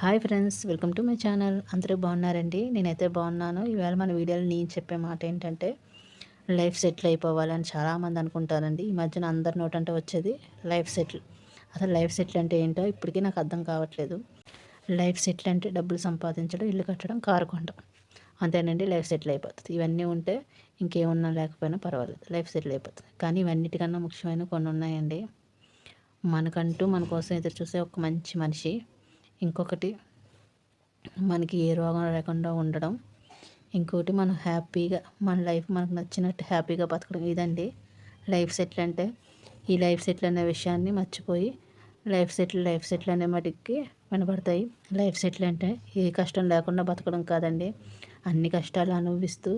Hi friends, welcome to my channel. అందరూ బాగున్నారండి? నేనైతే బాగున్నాను. ఇవాళ మన వీడియోలో నేను చెప్పే మాట ఏంటంటే, లైఫ్ సెటిల్ అయిపోవాలని చాలామంది అనుకుంటారండి. ఈ మధ్యన అందరి నోటంటే వచ్చేది లైఫ్ సెటిల్. అసలు లైఫ్ సెటిల్ అంటే ఏంటో ఇప్పటికీ నాకు అర్థం కావట్లేదు. లైఫ్ సెటిల్ అంటే డబ్బులు సంపాదించడం, ఇల్లు కట్టడం, కారు కొనడం, అంతేనండి. లైఫ్ సెటిల్ అయిపోతుంది. ఇవన్నీ ఉంటే ఇంకేమున్నా లేకపోయినా పర్వాలేదు, లైఫ్ సెటిల్ అయిపోతుంది. కానీ ఇవన్నిటికన్నా ముఖ్యమైన కొన్ని ఉన్నాయండి. మనకంటూ మన కోసం ఎదురు చూసే ఒక మంచి మనిషి, ఇంకొకటి మనకి ఏ రోగం లేకుండా ఉండడం, ఇంకోటి మనం హ్యాపీగా మన లైఫ్ మనకు నచ్చినట్టు హ్యాపీగా బతకడం. ఇదండి లైఫ్ సెటిల్ అంటే. ఈ లైఫ్ సెటిల్ అనే విషయాన్ని మర్చిపోయి లైఫ్ సెటిల్ అనే మటుకి వినబడతాయి. లైఫ్ సెటిల్ అంటే ఏ కష్టం లేకుండా బతకడం కాదండి. అన్ని కష్టాలు అనుభవిస్తూ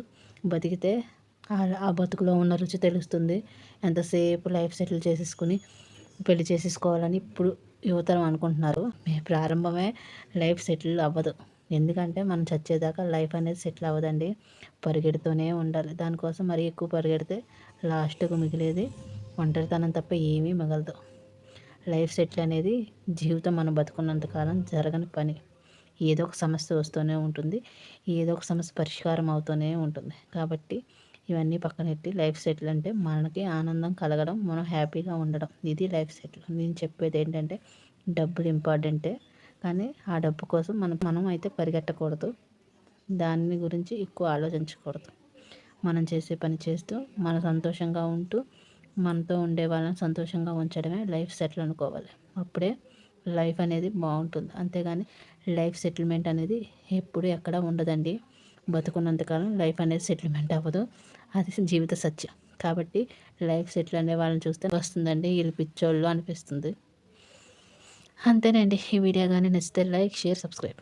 బతికితే ఆ బతుకులో ఉన్న రుచి తెలుస్తుంది. ఎంతసేపు లైఫ్ సెటిల్ చేసేసుకుని పెళ్లి చేసేసుకోవాలని ఇప్పుడు యువతరం అనుకుంటున్నారు. ప్రారంభమే లైఫ్ సెటిల్ అవ్వదు. ఎందుకంటే మనం చచ్చేదాకా లైఫ్ అనేది సెటిల్ అవ్వదండి. పరిగెడుతూనే ఉండాలి. దానికోసం మరీ ఎక్కువ పరిగెడితే లాస్ట్కు మిగిలేది ఒంటరితనం తప్ప ఏమీ మిగలదు. లైఫ్ సెటిల్ అనేది జీవితం మనం బతుకున్నంతకాలం జరగని పని. ఏదో ఒక సమస్య వస్తూనే ఉంటుంది, ఏదో ఒక సమస్య పరిష్కారం అవుతూనే ఉంటుంది. కాబట్టి ఇవన్నీ పక్కనెట్టి లైఫ్ సెటిల్ అంటే మనకి ఆనందం కలగడం, మనం హ్యాపీగా ఉండడం. ఇది లైఫ్ సెటిల్. నేను చెప్పేది ఏంటంటే, డబ్బులు ఇంపార్టెంటే, కానీ ఆ డబ్బు కోసం మనం అయితే పరిగెట్టకూడదు. దాని గురించి ఎక్కువ ఆలోచించకూడదు. మనం చేసే పని చేస్తూ మన సంతోషంగా ఉంటూ మనతో ఉండే వాళ్ళని సంతోషంగా ఉంచడమే లైఫ్ సెటిల్ అనుకోవాలి. అప్పుడే లైఫ్ అనేది బాగుంటుంది. అంతేగాని లైఫ్ సెటిల్మెంట్ అనేది ఎప్పుడు ఎక్కడ ఉండదండి. బతుకున్నంతకాలం లైఫ్ అనేది సెటిల్మెంట్ అవ్వదు. అది జీవిత సత్యం. కాబట్టి లైఫ్ సెటిల్ అనే వాళ్ళని చూస్తే వస్తుందండి, వీళ్ళు పిచ్చోళ్ళు అనిపిస్తుంది. అంతేనండి. ఈ వీడియో కానీ నచ్చితే లైక్, షేర్, సబ్స్క్రైబ్.